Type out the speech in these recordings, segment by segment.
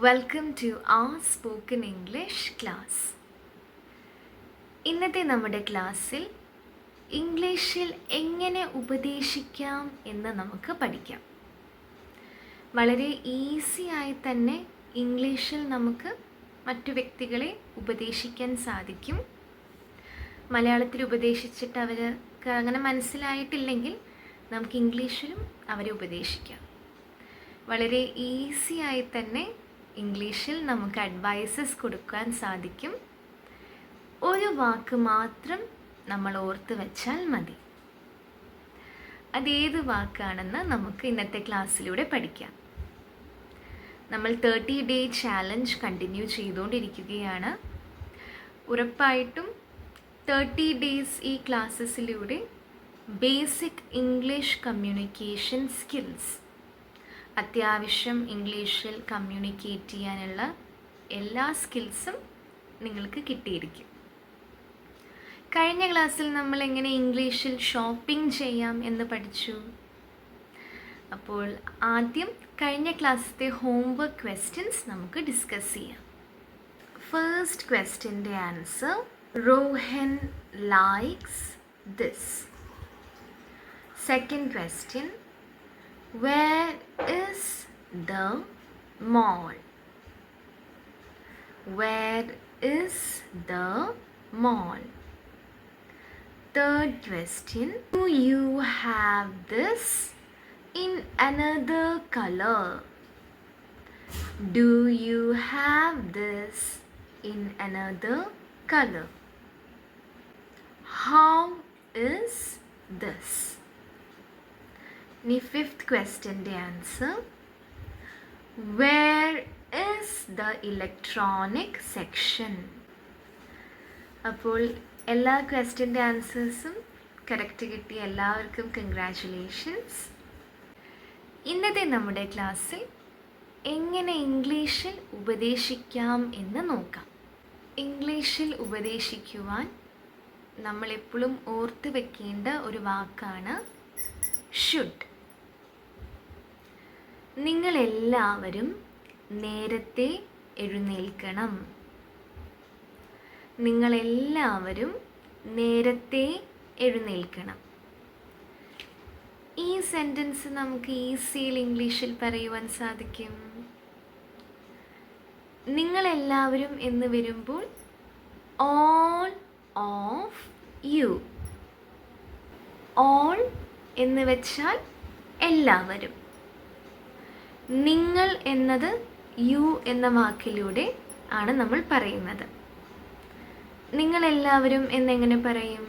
Welcome to our spoken English class. ഇന്നത്തെ നമ്മുടെ ക്ലാസ്സിൽ ഇംഗ്ലീഷിൽ എങ്ങനെ ഉപദേശിക്കാം എന്ന് നമുക്ക് പഠിക്കാം. വളരെ ഈസിയായി തന്നെ ഇംഗ്ലീഷിൽ നമുക്ക് മറ്റു വ്യക്തികളെ ഉപദേശിക്കാൻ സാധിക്കും. മലയാളത്തിൽ ഉപദേശിച്ചിട്ട് അവർക്ക് അങ്ങനെ മനസ്സിലായിട്ടില്ലെങ്കിൽ നമുക്ക് ഇംഗ്ലീഷിലും അവരെ ഉപദേശിക്കാം. വളരെ ഈസിയായി തന്നെ ഇംഗ്ലീഷിൽ നമുക്ക് അഡ്വൈസസ് കൊടുക്കാൻ സാധിക്കും. ഒരു വാക്ക് മാത്രം നമ്മൾ ഓർത്ത് വെച്ചാൽ മതി. അതേത് വാക്കാണെന്ന് നമുക്ക് ഇന്നത്തെ ക്ലാസ്സിലൂടെ പഠിക്കാം. നമ്മൾ 30 ഡേ ചാലഞ്ച് കണ്ടിന്യൂ ചെയ്തുകൊണ്ടിരിക്കുകയാണ്. ഉറപ്പായിട്ടും 30 ഡേയ്സ് ഈ ക്ലാസ്സസിലൂടെ ബേസിക് ഇംഗ്ലീഷ് കമ്മ്യൂണിക്കേഷൻ സ്കിൽസ്, അത്യാവശ്യം ഇംഗ്ലീഷിൽ കമ്മ്യൂണിക്കേറ്റ് ചെയ്യാനുള്ള എല്ലാ സ്കിൽസും നിങ്ങൾക്ക് കിട്ടിയിരിക്കും. കഴിഞ്ഞ ക്ലാസ്സിൽ നമ്മൾ എങ്ങനെ ഇംഗ്ലീഷിൽ ഷോപ്പിംഗ് ചെയ്യാം എന്ന് പഠിച്ചു. അപ്പോൾ ആദ്യം കഴിഞ്ഞ ക്ലാസ്സിലെ ഹോംവർക്ക് ക്വസ്റ്റ്യൻസ് നമുക്ക് ഡിസ്കസ് ചെയ്യാം. ഫസ്റ്റ് ക്വസ്റ്റ്യൻ്റെ answer: Rohan likes this. Second question: where is the mall? Where is the mall? Third question: do you have this in another color? Do you have this in another color? How is this? The fifth question the answer: where is the electronic section? അപ്പോൾ എല്ലാ ക്വസ്റ്റ്യൻ്റെ ആൻസേഴ്സും correct കിട്ടിയ എല്ലാവർക്കും congratulations. ഇന്നത്തെ നമ്മുടെ ക്ലാസ്സിൽ എങ്ങനെ ഇംഗ്ലീഷിൽ ഉപദേശിക്കാം എന്ന് നോക്കാം. ഇംഗ്ലീഷിൽ ഉപദേശിക്കുവാൻ നമ്മളെപ്പോഴും ഓർത്ത് വെക്കേണ്ട ഒരു വാക്കാണ് ഷുഡ്. നിങ്ങളെല്ലാവരും നേരത്തെ എഴുന്നേൽക്കണം. നിങ്ങളെല്ലാവരും നേരത്തെ എഴുന്നേൽക്കണം. ഈ സെൻറ്റൻസ് നമുക്ക് ഈസിയിൽ ഇംഗ്ലീഷിൽ പറയുവാൻ സാധിക്കും. നിങ്ങളെല്ലാവരും എന്ന് വരുമ്പോൾ ഓൾ ഓഫ് യു. ഓൾ എന്ന് വെച്ചാൽ എല്ലാവരും. നിങ്ങൾ എന്നത് യു എന്ന വാക്കിലൂടെ ആണ് നമ്മൾ പറയുന്നത്. നിങ്ങളെല്ലാവരും എന്നെങ്ങനെ പറയും?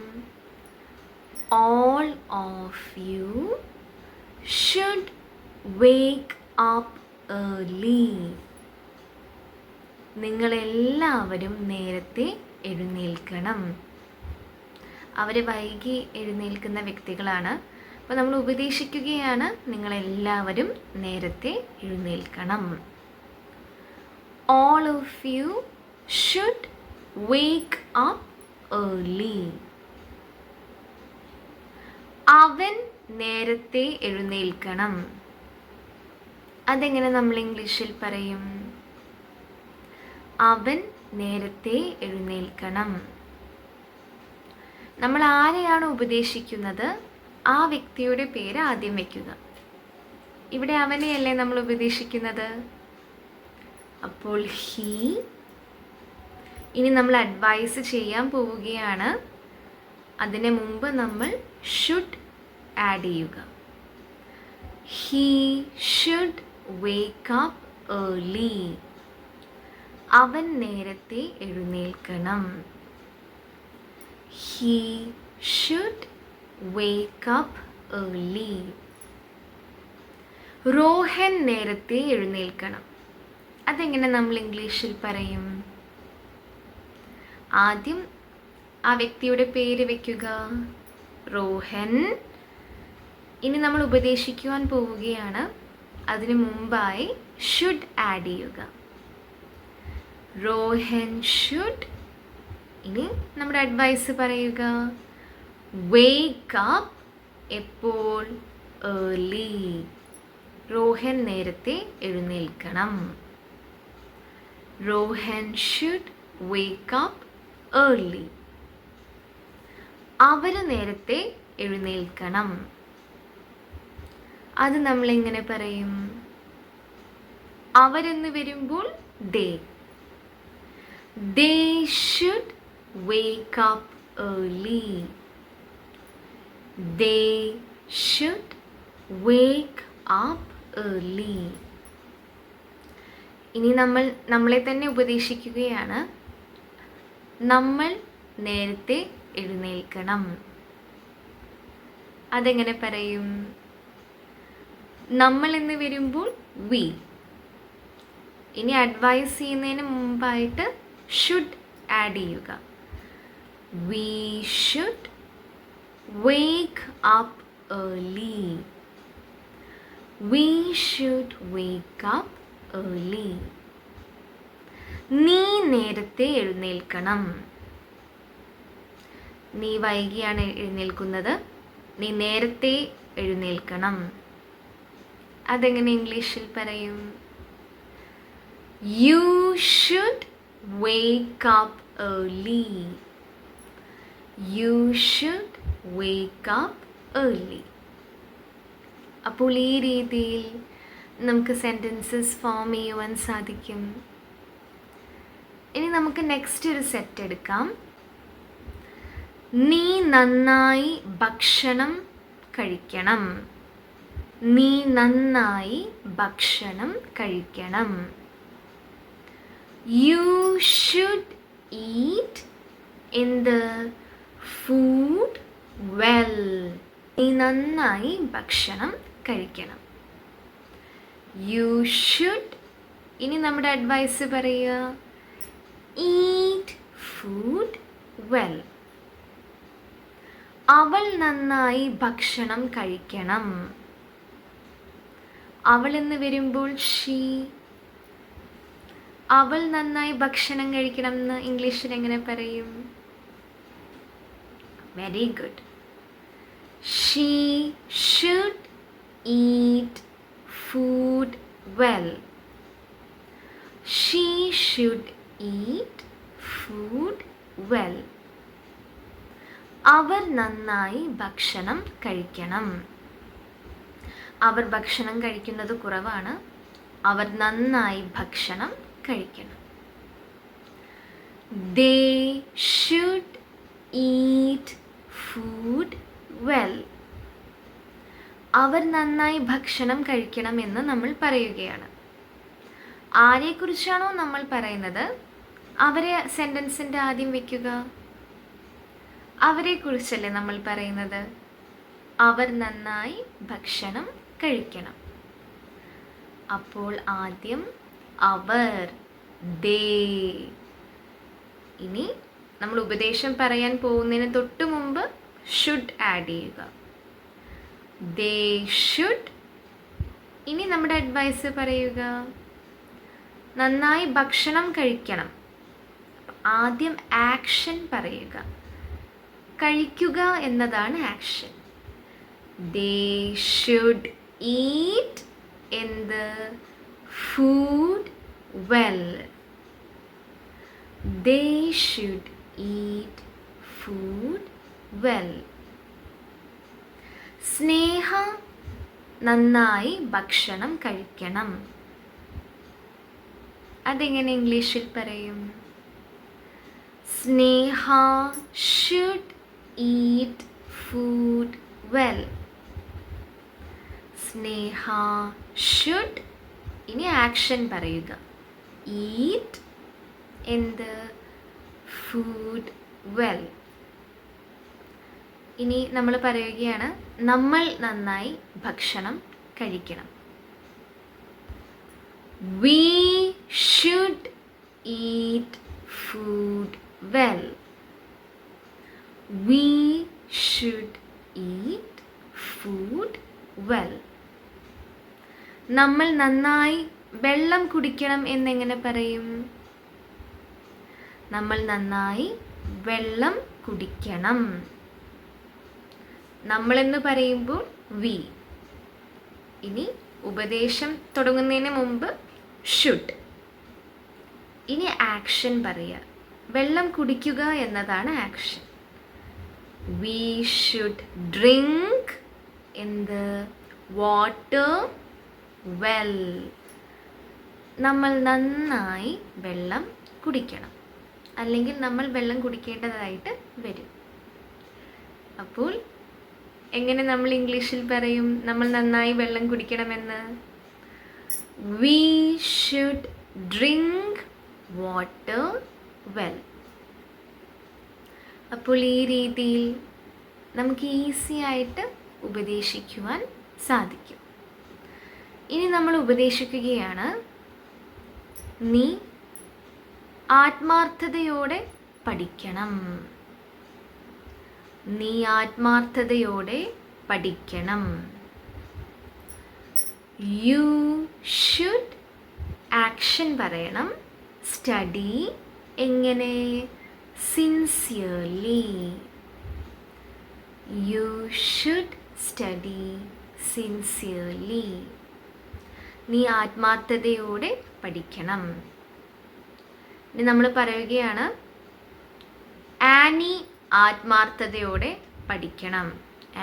All of you should wake up early. നിങ്ങളെല്ലാവരും നേരത്തെ എഴുന്നേൽക്കണം. അവർ വൈകി എഴുന്നേൽക്കുന്ന വ്യക്തികളാണ്. അപ്പോൾ നമ്മൾ ഉപദേശിക്കുകയാണ്, നിങ്ങളെല്ലാവരും നേരത്തെ എഴുന്നേൽക്കണം. All of you should wake up early. അവൻ നേരത്തെ എഴുന്നേൽക്കണം. അതെങ്ങനെ നമ്മൾ ഇംഗ്ലീഷിൽ പറയും? അവൻ നേരത്തെ എഴുന്നേൽക്കണം. നമ്മൾ ആരെയാണ് ഉപദേശിക്കുന്നത് ആ വ്യക്തിയുടെ പേര് ആദ്യം വയ്ക്കുക. ഇവിടെ അവനെയല്ലേ നമ്മൾ ഉപദേശിക്കുന്നത്. അപ്പോൾ ഹീ. ഇനി നമ്മൾ അഡ്വൈസ് ചെയ്യാൻ പോവുകയാണ്. അതിന് മുമ്പ് നമ്മൾ ഷുഡ് ആഡ് ചെയ്യുക. He should wake up early. അവൻ നേരത്തെ എഴുന്നേൽക്കണം. He should wake up early. Rohan നേരത്തെ എഴുന്നേൽക്കണം. അതെങ്ങനെ നമ്മൾ ഇംഗ്ലീഷിൽ പറയും? ആദ്യം ആ വ്യക്തിയുടെ പേര് വയ്ക്കുക, റോഹൻ. ഇനി നമ്മൾ ഉപദേശിക്കുവാൻ പോവുകയാണ്. അതിനു മുമ്പായി ഷുഡ് ആഡ് ചെയ്യുക. റോഹൻ ഷുഡ്. ഇനി നമ്മുടെ അഡ്വൈസ് പറയുക. വേക്ക് അപ്പ് എപ്പോൾ? ഏർലി. റോഹൻ നേരത്തെ എഴുന്നേൽക്കണം. Rohan should wake up early. അവർ നേരത്തെ എഴുന്നേൽക്കണം. അത് നമ്മൾ എങ്ങനെ പറയും? അവരെന്ന് വരുമ്പോൾ they should wake up early. They should wake up early. ഇനി നമ്മളെ തന്നെ ഉപദേശിക്കുകയാണ്. നമ്മൾ നേരത്തെ എഴുന്നേൽക്കണം. അതെങ്ങനെ പറയും? നമ്മൾ എന്ന് വരുമ്പോൾ we. ഇനി അഡ്വൈസ് ചെയ്യുന്നതിന് മുമ്പായിട്ട് ഷുഡ് ആഡ് ചെയ്യുക. We should wake up early. We should wake up early. നീ നേരത്തെ എഴുന്നേൽക്കണം. നീ വൈകിയാണ് എഴുന്നേൽക്കുന്നത്. നീ നേരത്തെ എഴുന്നേൽക്കണം. അതെങ്ങനെ ഇംഗ്ലീഷിൽ പറയും? You should wake up early. You should wake up early. അപ്പോൾ ഈ രീതിയിൽ നമുക്ക് സെൻറ്റൻസസ് ഫോം ചെയ്യുവാൻ സാധിക്കും. ഇനി നമുക്ക് നെക്സ്റ്റ് ഒരു സെറ്റ് എടുക്കാം. നീ നന്നായി ഭക്ഷണം കഴിക്കണം. നീ നന്നായി ഭക്ഷണം കഴിക്കണം. You should eat in the food well. നീ നന്നായി ഭക്ഷണം കഴിക്കണം. You should. ഇനി നമ്മുടെ അഡ്വൈസ് പറയുക. Eat food well. അവൾ നന്നായി ഭക്ഷണം കഴിക്കണം. അവൾ എന്ന് വരുമ്പോൾ she. അവൾ നന്നായി ഭക്ഷണം കഴിക്കണം എന്ന് ഇംഗ്ലീഷിൽ എങ്ങനെ പറയും? Very good. She should eat food well. She should eat food well. അവർ നന്നായി ഭക്ഷണം കഴിക്കണം. അവർ ഭക്ഷണം കഴിക്കുന്നത് കുറവാണ്. അവർ നന്നായി ഭക്ഷണം കഴിക്കണം. They should eat food well. അവർ നന്നായി ഭക്ഷണം കഴിക്കണം എന്ന് നമ്മൾ പറയുകയാണ്. ആരെക്കുറിച്ചാണോ നമ്മൾ പറയുന്നത് അവരെ സെൻറ്റൻസിൻ്റെ ആദ്യം വയ്ക്കുക. അവരെക്കുറിച്ചല്ലേ നമ്മൾ പറയുന്നത്. അവർ നന്നായി ഭക്ഷണം കഴിക്കണം. അപ്പോൾ ആദ്യം അവർ, they. ഇനി നമ്മൾ ഉപദേശം പറയാൻ പോകുന്നതിന് തൊട്ട് മുമ്പ് ഷുഡ് ആഡ് ചെയ്യുക. They should. ഇനി നമ്മുടെ അഡ്വൈസ് പറയുക. നന്നായി ഭക്ഷണം കഴിക്കണം. ആദ്യം ആക്ഷൻ പറയുക. കഴിക്കുക എന്നതാണ് action. They should eat in the food well. They should eat food well. സ്നേഹ നന്നായി ഭക്ഷണം കഴിക്കണം. അതെങ്ങനെ ഇംഗ്ലീഷിൽ പറയും? സ്നേഹ should eat food well. Sneha should. ഇനി ആക്ഷൻ പറയുക. eat in the food well. ഇനി നമ്മൾ പറയുകയാണ് നമ്മൾ നന്നായി ഭക്ഷണം കഴിക്കണം. We should eat food well. We should eat food well. നമ്മൾ നന്നായി വെള്ളം കുടിക്കണം എന്നെങ്ങനെ പറയും? നമ്മൾ നന്നായി വെള്ളം കുടിക്കണം. നമ്മളെന്ന് പറയുമ്പോൾ we. ഇനി ഉപദേശം തുടങ്ങുന്നതിന് മുമ്പ് should. ഇനി ആക്ഷൻ പറയുക. വെള്ളം കുടിക്കുക എന്നതാണ് ആക്ഷൻ. വി ഷുഡ് ഡ്രിങ്ക് എന്ത്? Water well. നമ്മൾ നന്നായി വെള്ളം കുടിക്കണം, അല്ലെങ്കിൽ നമ്മൾ വെള്ളം കുടിക്കേണ്ടതായിട്ട് വരും. അപ്പോൾ എങ്ങനെ നമ്മൾ ഇംഗ്ലീഷിൽ പറയും നമ്മൾ നന്നായി വെള്ളം കുടിക്കണമെന്ന്? We should drink water well. അപ്പോൾ ഈ രീതിയിൽ നമുക്ക് ഈസി ആയിട്ട് ഉപദേശിക്കുവാൻ സാധിക്കും. ഇനി നമ്മൾ ഉപദേശിക്കുകയാണ്, നീ ആത്മാർത്ഥതയോടെ പഠിക്കണം. നീ ആത്മാർത്ഥതയോടെ പഠിക്കണം. യു ഷുഡ് ആക്ഷൻ പറയണം. സ്റ്റഡി എങ്ങനെ? Sincerely. You should study sincerely. നീ ആത്മാർത്ഥതയോടെ പഠിക്കണം. ഇനി നമ്മൾ പറയുകയാണ്, ആനി ആത്മാർത്ഥതയോടെ പഠിക്കണം.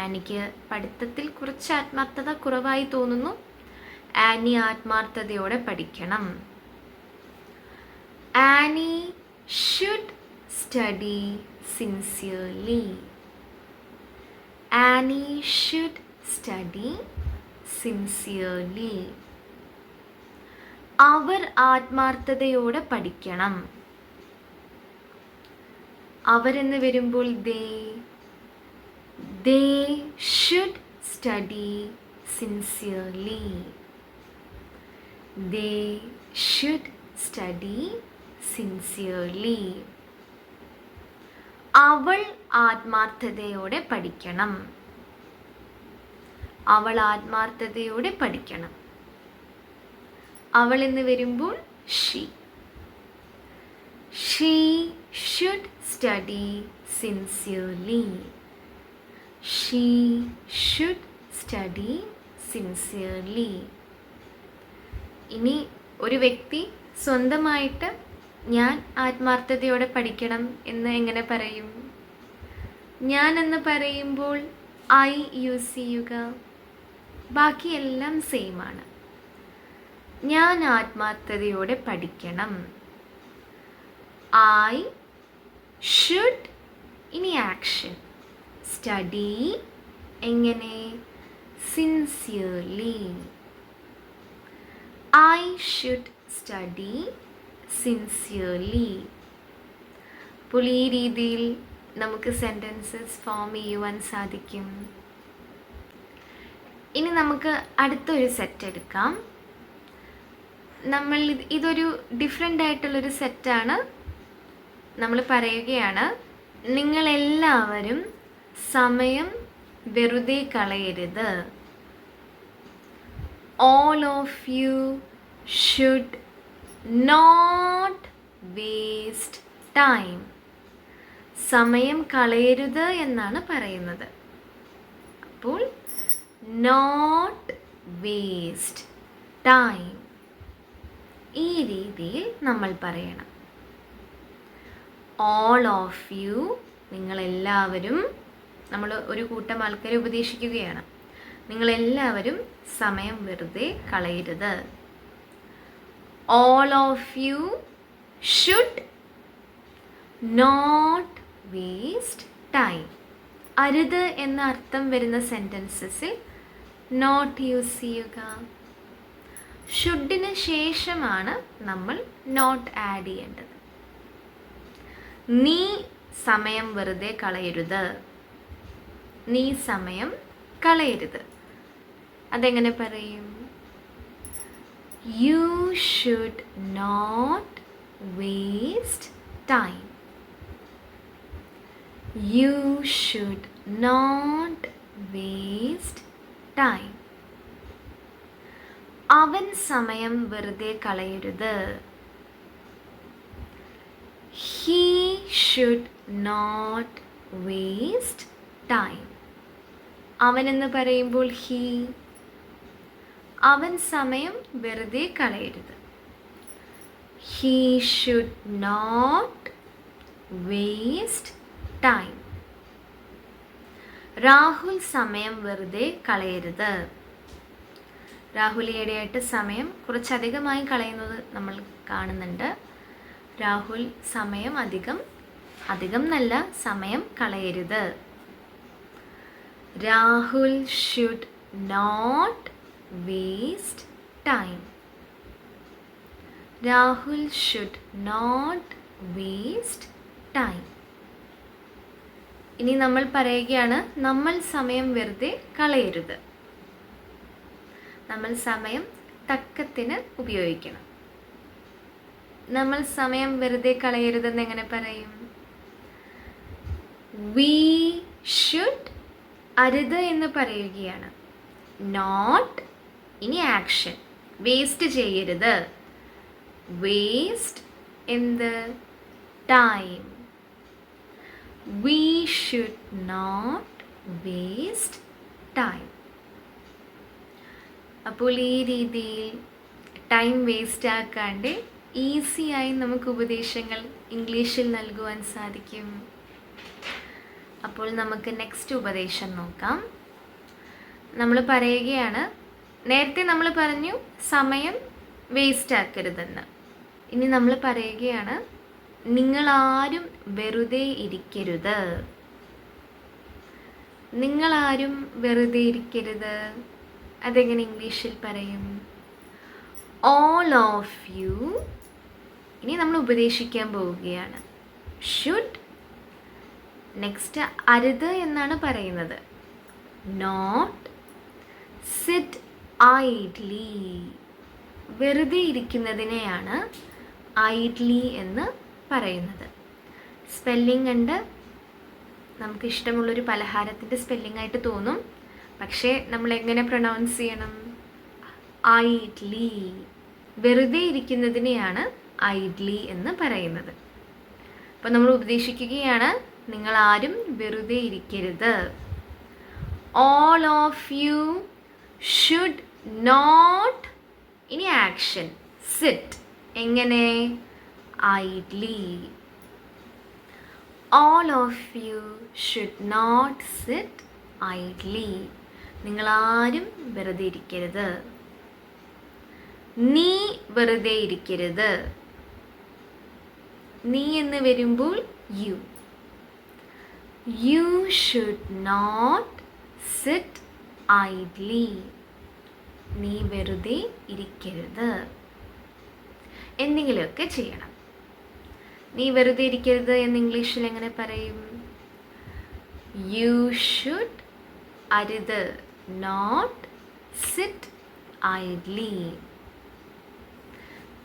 ആനിക്ക് പഠിത്തത്തിൽ കുറച്ച് ആത്മാർത്ഥത കുറവായി തോന്നുന്നു. ആനി ആത്മാർത്ഥതയോടെ പഠിക്കണം. Annie should study sincerely. Annie should study sincerely. അവർ ആത്മാർത്ഥതയോടെ പഠിക്കണം. അവരെന്ന് വരുമ്പോൾ they should study sincerely. They should study sincerely. അവൾ ആത്മാർത്ഥതയോടെ പഠിക്കണം. അവൾ ആത്മാർത്ഥതയോടെ പഠിക്കണം. അവൾ എന്ന് വരുമ്പോൾ she. She should study sincerely. She should study sincerely. ഇനി ഒരു വ്യക്തി സ്വന്തമായിട്ട് ഞാൻ ആത്മാർത്ഥതയോടെ പഠിക്കണം എന്ന് എങ്ങനെ പറയും? ഞാൻ എന്ന് പറയുമ്പോൾ ഐ യൂസ് ചെയ്യുക. ബാക്കിയെല്ലാം സെയിം ആണ്. ഞാൻ ആത്മാർത്ഥതയോടെ പഠിക്കണം. I should. ഇനി ആക്ഷൻ സ്റ്റഡി എങ്ങനെ? Sincerely. I should study sincerely. അപ്പോൾ ഈ രീതിയിൽ നമുക്ക് സെൻറ്റൻസസ് ഫോം ചെയ്യുവാൻ സാധിക്കും. ഇനി നമുക്ക് അടുത്തൊരു സെറ്റ് എടുക്കാം. നമ്മൾ ഇതൊരു ഡിഫറെൻ്റ് ആയിട്ടുള്ളൊരു സെറ്റാണ്. നമ്മൾ പറയുകയാണ്, നിങ്ങളെല്ലാവരും സമയം വെറുതെ കളയരുത്. All of you should not waste time. സമയം കളയരുത് എന്നാണ് പറയുന്നത്. അപ്പോൾ not waste time. ഈ രീതിയിൽ നമ്മൾ പറയണം. All of you, നിങ്ങളെല്ലാവരും, നമ്മൾ ഒരു കൂട്ടം ആൾക്കാരെ ഉപദേശിക്കുകയാണ്, നിങ്ങളെല്ലാവരും സമയം വെറുതെ കളയരുത്. All of you should not waste time. അരുത് എന്ന അർത്ഥം വരുന്ന സെൻറ്റൻസസിൽ നോട്ട് യൂസ് ചെയ്യുക. ഷുഡിന് ശേഷമാണ് നമ്മൾ നോട്ട് ആഡ് ചെയ്യേണ്ടത്. നീ സമയം വെറുതെ കളയരുത്. നീ സമയം കളയരുത്. അതെങ്ങനെ പറയും? You should not waste time. You should not waste time. അവൻ സമയം വെറുതെ കളയരുത്. He should not waste time. അവൻ എന്ന് പറയുമ്പോൾ he. അവൻ സമയം വെറുതെ കളയരുത്. he should not waste time. Rahul സമയം വെറുതെ കളയരുത്. രാഹുൽ ഈയിടെയായിട്ട് സമയം കുറച്ചധികമായി കളയുന്നത് നമ്മൾ കാണുന്നുണ്ട്. രാഹുൽ സമയം അധികം നല്ല സമയം കളയരുത്. Rahul should not waste time. Rahul should not waste time. ഇനി നമ്മൾ പറയുകയാണ്, നമ്മൾ സമയം വെറുതെ കളയരുത്. നമ്മൾ സമയം തക്കത്തിന് ഉപയോഗിക്കണം. നമ്മൾ സമയം വെറുതെ കളയരുതെന്ന് എങ്ങനെ പറയും? വി ഷുഡ്, അരുത് എന്ന് പറയുകയാണ്. നോട്ട്, ഇനി ആക്ഷൻ, വേസ്റ്റ് ചെയ്യരുത്. വേസ്റ്റ് എന്ത്? Time. We should not waste time. അപ്പോൾ ഈ രീതിയിൽ ടൈം വേസ്റ്റ് ആക്കാണ്ട് ഈസിയായി നമുക്ക് ഉപദേശങ്ങൾ ഇംഗ്ലീഷിൽ നൽകുവാൻ സാധിക്കും. അപ്പോൾ നമുക്ക് നെക്സ്റ്റ് ഉപദേശം നോക്കാം. നമ്മൾ പറയുകയാണ്, നേരത്തെ നമ്മൾ പറഞ്ഞു സമയം വേസ്റ്റ് ആക്കരുതെന്ന്. ഇനി നമ്മൾ പറയുകയാണ്, നിങ്ങളാരും വെറുതെ ഇരിക്കരുത്. നിങ്ങളാരും വെറുതെ ഇരിക്കരുത്. അതെങ്ങനെ ഇംഗ്ലീഷിൽ പറയും? All of you. ഇനി നമ്മൾ ഉപദേശിക്കാൻ പോവുകയാണ്. ഷുഡ്, നെക്സ്റ്റ് അരുത് എന്നാണ് പറയുന്നത്. Not sit idly. വെറുതെ ഇരിക്കുന്നതിനെയാണ് ഐഡ്ലി എന്ന് പറയുന്നത്. സ്പെല്ലിംഗ് ഉണ്ട്. നമുക്ക് ഇഷ്ടമുള്ളൊരു പലഹാരത്തിൻ്റെ സ്പെല്ലിംഗ് ആയിട്ട് തോന്നും. പക്ഷേ നമ്മൾ എങ്ങനെ പ്രൊനൗൺസ് ചെയ്യണം? ഐഡ്ലി. വെറുതെ ഇരിക്കുന്നതിനെയാണ് ഐഡ്ലി എന്ന് പറയുന്നത്. അപ്പോൾ നമ്മൾ ഉപദേശിക്കുകയാണ്, നിങ്ങളാരും വെറുതെ ഇരിക്കരുത്. All of you should not, ഇനി ആക്ഷൻ, സിറ്റ്. എങ്ങനെ? Idly. All of you should not sit idly. നിങ്ങളാരും വെറുതെ ഇരിക്കരുത്. നീ വെറുതെ ഇരിക്കരുത്. നീ എന്ന് വരുമ്പോൾ you. You should not sit idly. നീ വെറുതെ ഇരിക്കരുത്. എന്തെങ്കിലുമൊക്കെ ചെയ്യണം. നീ വെറുതെ ഇരിക്കരുത് എന്ന് ഇംഗ്ലീഷിൽ എങ്ങനെ പറയും? യു ഷുഡ്, അരുത്, നോട്ട് സിറ്റ് ഐഡ്ലി.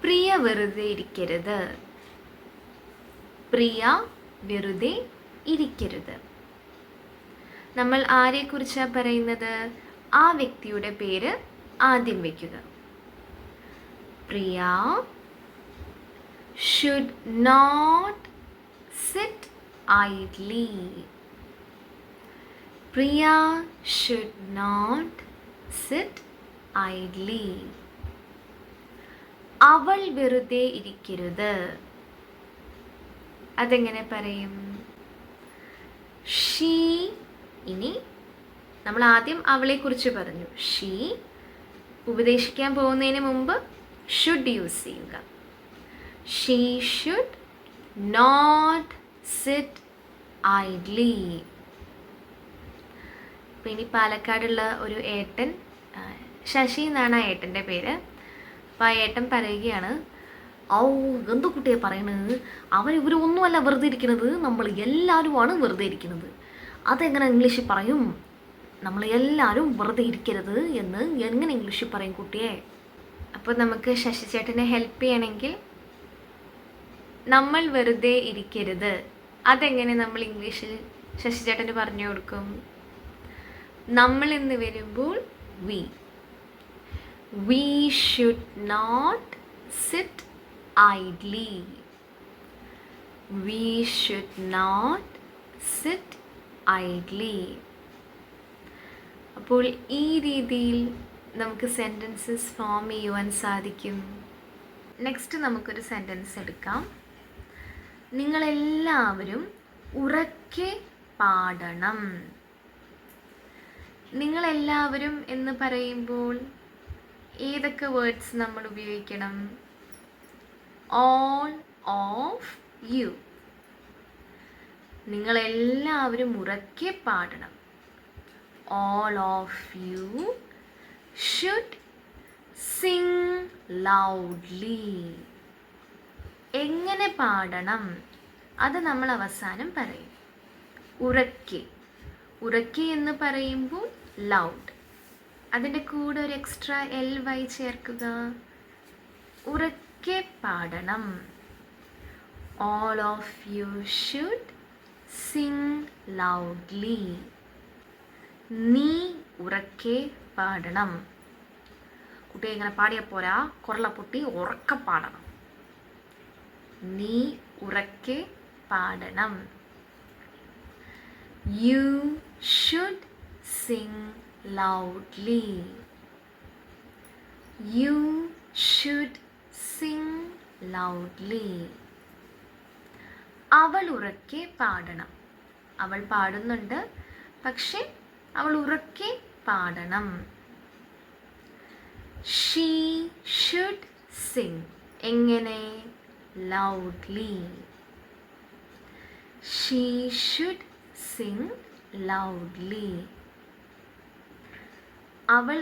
പ്രിയ വെറുതെ ഇരിക്കരുത്. പ്രിയ വെറുതെ ഇരിക്കരുത്. നമ്മൾ ആരെക്കുറിച്ചാണ് പറയുന്നത്? ആ വ്യക്തിയുടെ പേര് ആദ്യം വയ്ക്കുക. പ്രിയ should not sit idly. Priya should not sit idly. അവൾ വെറുതെ ഇരിക്കരുത്. അതെങ്ങനെ പറയും? ഷീ. ഇനി നമ്മൾ ആദ്യം അവളെക്കുറിച്ച് പറഞ്ഞു. ഷീ. ഉപദേശിക്കാൻ പോകുന്നതിന് മുമ്പ് ഷുഡ് യൂസ് ചെയ്യുക. She should not sit idly. അപ്പോൾ ഇനി പാലക്കാടുള്ള ഒരു ഏട്ടൻ, ശശി എന്നാണ് ആ ഏട്ടൻ്റെ പേര്. അപ്പോൾ ആ ഏട്ടൻ പറയുകയാണ്, ഔ എന്തു കുട്ടിയെ പറയണത്, ഇവരൊന്നുമല്ല വെറുതെ ഇരിക്കുന്നത്, നമ്മൾ എല്ലാവരുമാണ് വെറുതെ ഇരിക്കുന്നത്. അതെങ്ങനെ ഇംഗ്ലീഷിൽ പറയും? നമ്മൾ എല്ലാവരും വെറുതെ ഇരിക്കരുത് എന്ന് എങ്ങനെ ഇംഗ്ലീഷിൽ പറയും കുട്ടിയെ? അപ്പോൾ നമുക്ക് ശശി ചേട്ടനെ ഹെൽപ്പ് ചെയ്യണമെങ്കിൽ നമ്മൾ വെറുതെ ഇരിക്കരുത്, അതെങ്ങനെ നമ്മൾ ഇംഗ്ലീഷിൽ ശശി ചേട്ടന് പറഞ്ഞു കൊടുക്കും? നമ്മൾ എന്ന് വരുമ്പോൾ we. We should not sit idly. We should not sit idly. അപ്പോൾ ഈ രീതിയിൽ നമുക്ക് സെൻറ്റൻസസ് ഫോം ചെയ്യുവാൻ സാധിക്കും. നെക്സ്റ്റ് നമുക്കൊരു സെൻറ്റൻസ് എടുക്കാം. നിങ്ങളെല്ലാവരും ഉറക്കെ പാടണം. നിങ്ങളെല്ലാവരും എന്ന് പറയുമ്പോൾ ഏതൊക്കെ വേർഡ്സ് നമ്മൾ ഉപയോഗിക്കണം? All of you. നിങ്ങളെല്ലാവരും ഉറക്കെ പാടണം. All of you should sing loudly. എങ്ങനെ പാടണം അത് നമ്മൾ അവസാനം പറയും. ഉറക്കെ. ഉറക്കെ എന്ന് പറയുമ്പോൾ ലൗഡ്. അതിൻ്റെ കൂടെ ഒരു എക്സ്ട്രാ ly ചേർക്കുക. ഉറക്കെ പാടണം. All of you should sing loudly. നീ ഉറക്കെ പാടണം. കുട്ടി ഇങ്ങനെ പാടിയാൽ പോരാ, കുറല പൊട്ടി ഉറക്കെ പാടണം. നീ ഉറക്കെ പാടണം. U should Singh loudly. You should sing loudly. അവൾ ഉറക്കെ പാടണം. അവൾ പാടുന്നുണ്ട്, പക്ഷെ അവൾ ഉറക്കെ പാടണം. She should sing. എങ്ങനെ? Loudly. She should sing loudly. അവൾ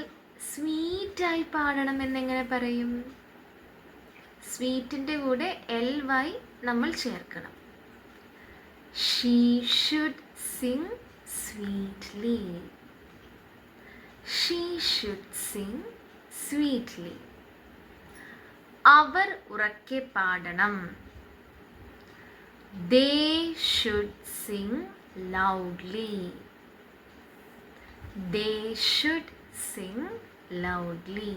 സ്വീറ്റായി പാടണം എന്നെങ്ങനെ പറയും? സ്വീറ്റിൻ്റെ കൂടെ ly നമ്മൾ ചേർക്കണം. She should sing sweetly. She should sing sweetly. അവർ ഉറക്കെ പാടണം. They should sing loudly. They should sing loudly.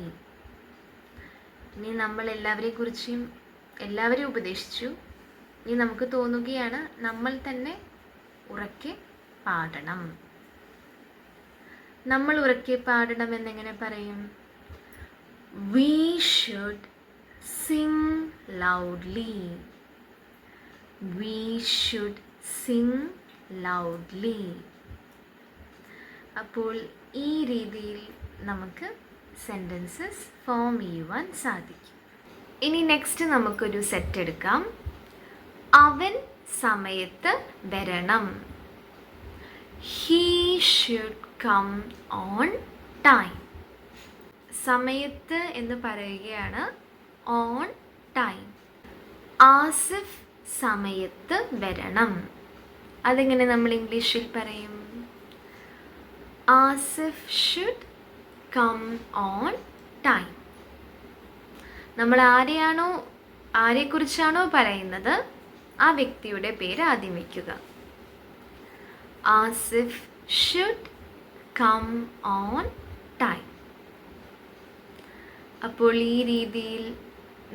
ഇനി നമ്മൾ എല്ലാവരെയും ഉപദേശിച്ചു. ഇനി നമുക്ക് തോന്നുകയാണ് നമ്മൾ തന്നെ ഉറക്കെ പാടണം. നമ്മൾ ഉറക്കെ പാടണം എന്നെങ്ങനെ പറയും? We should sing loudly. We should sing loudly. അപ്പോൾ ഈ രീതിയിൽ നമുക്ക് സെൻറ്റൻസസ് ഫോം ചെയ്യുവാൻ സാധിക്കും. ഇനി നെക്സ്റ്റ് നമുക്കൊരു സെറ്റ് എടുക്കാം. അവൻ സമയത്ത് വരണം. He should come on time. സമയത്ത് എന്ന് പറയുകയാണ്, ഓൺ ടൈം. ആസിഫ് സമയത്ത് വരണം. അതെങ്ങനെ നമ്മൾ ഇംഗ്ലീഷിൽ പറയും? Asif should come on time. നമ്മൾ ആരെക്കുറിച്ചാണോ പറയുന്നത് ആ വ്യക്തിയുടെ പേര് ആദ്യം വയ്ക്കുക. Asif should come on time. അപ്പോൾ ഈ രീതിയിൽ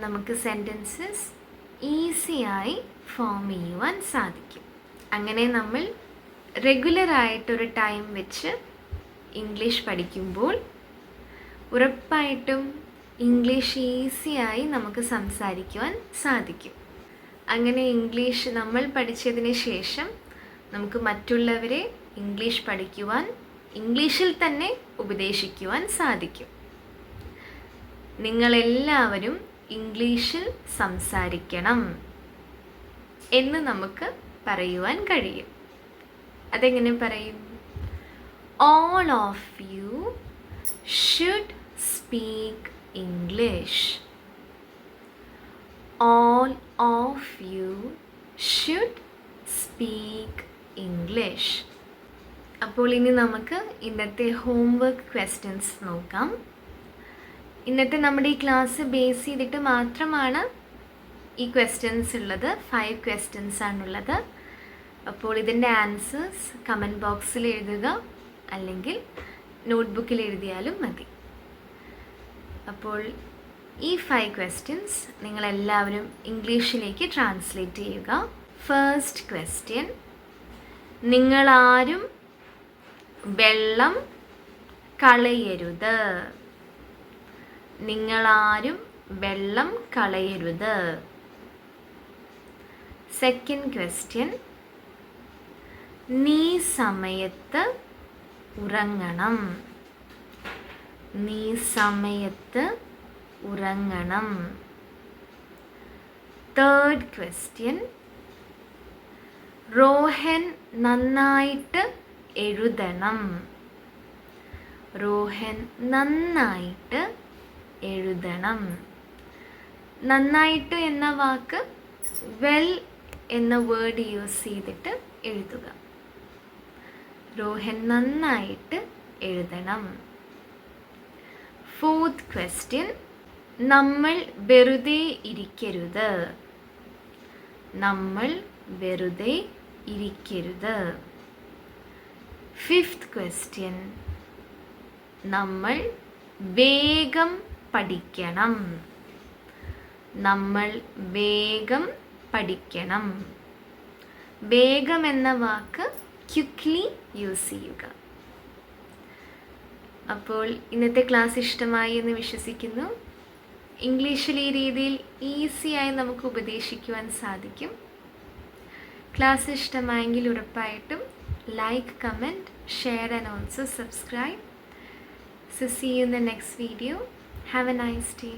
നമുക്ക് സെൻറ്റൻസസ് ഈസിയായി ഫോം ചെയ്യുവാൻ സാധിക്കും. അങ്ങനെ നമ്മൾ റെഗുലറായിട്ടൊരു ടൈം വെച്ച് ഇംഗ്ലീഷ് പഠിക്കുമ്പോൾ ഉറപ്പായിട്ടും ഇംഗ്ലീഷ് ഈസിയായി നമുക്ക് സംസാരിക്കുവാൻ സാധിക്കും. അങ്ങനെ ഇംഗ്ലീഷ് നമ്മൾ പഠിച്ചതിന് ശേഷം നമുക്ക് മറ്റുള്ളവരെ ഇംഗ്ലീഷ് പഠിക്കുവാൻ, ഇംഗ്ലീഷിൽ തന്നെ ഉപദേശിക്കുവാൻ സാധിക്കും. നിങ്ങളെല്ലാവരും ഇംഗ്ലീഷിൽ സംസാരിക്കണം എന്ന് നമുക്ക് പറയുവാൻ കഴിയും. അതെങ്ങനെ പറയും? All of you should speak English. All of you should speak English. അപ്പോൾ ഇനി നമുക്ക് ഇന്നത്തെ ഹോംവർക്ക് ക്വസ്റ്റ്യൻസ് നോക്കാം. ഇന്നത്തെ നമ്മുടെ ഈ ക്ലാസ് ബേസ് ചെയ്തിട്ട് മാത്രമാണ് ഈ ക്വസ്റ്റ്യൻസ് ഉള്ളത്. 5 ക്വസ്റ്റ്യൻസ് ആണുള്ളത്. അപ്പോൾ ഇതിൻ്റെ ആൻസേഴ്സ് കമൻറ്റ് ബോക്സിൽ എഴുതുക, അല്ലെങ്കിൽ നോട്ട്ബുക്കിൽ എഴുതിയാലും മതി. അപ്പോൾ ഈ 5 ക്വസ്റ്റ്യൻസ് നിങ്ങളെല്ലാവരും ഇംഗ്ലീഷിലേക്ക് ട്രാൻസ്ലേറ്റ് ചെയ്യുക. ഫസ്റ്റ് ക്വസ്റ്റ്യൻ: നിങ്ങളാരും വെള്ളം കളയരുത്. നിങ്ങളാരും വെള്ളം കളയരുത്. സെക്കൻഡ് ക്വസ്റ്റ്യൻ, നീ സമയത്ത് ഉറങ്ങണം. നീ സമയത്ത് ഉറങ്ങണം. തേർഡ് ക്വസ്റ്റ്യൻ, റോഹൻ നന്നായിട്ട് എഴുതണം. റോഹൻ നന്നായിട്ട് എഴുതണം. നന്നായിട്ട് എന്ന വാക്ക് വെൽ എന്ന വേർഡ് യൂസ് ചെയ്തിട്ട് എഴുതുക. റോഹൻ നന്നായിട്ട് എഴുതണം. ഫോർത്ത് ക്വസ്റ്റ്യൻ, നമ്മൾ വെറുതെ ഇരിക്കരുത്. നമ്മൾ വെറുതെ ഇരിക്കരുത്. ഫിഫ്ത്ത് ക്വസ്റ്റ്യൻ, നമ്മൾ വേഗം പഠിക്കണം. നമ്മൾ വേഗം പഠിക്കണം. വേഗം എന്ന വാക്ക് ക്വിക്ക്ലി യൂസ് ചെയ്യുക. അപ്പോൾ ഇന്നത്തെ ക്ലാസ് ഇഷ്ടമായി എന്ന് വിശ്വസിക്കുന്നു. ഇംഗ്ലീഷിൽ ഈ രീതിയിൽ ഈസിയായി നമുക്ക് ഉപദേശിക്കുവാൻ സാധിക്കും. ക്ലാസ് ഇഷ്ടമായെങ്കിൽ ഉറപ്പായിട്ടും like, comment, share and also subscribe. So see you in the next video. Have a nice day.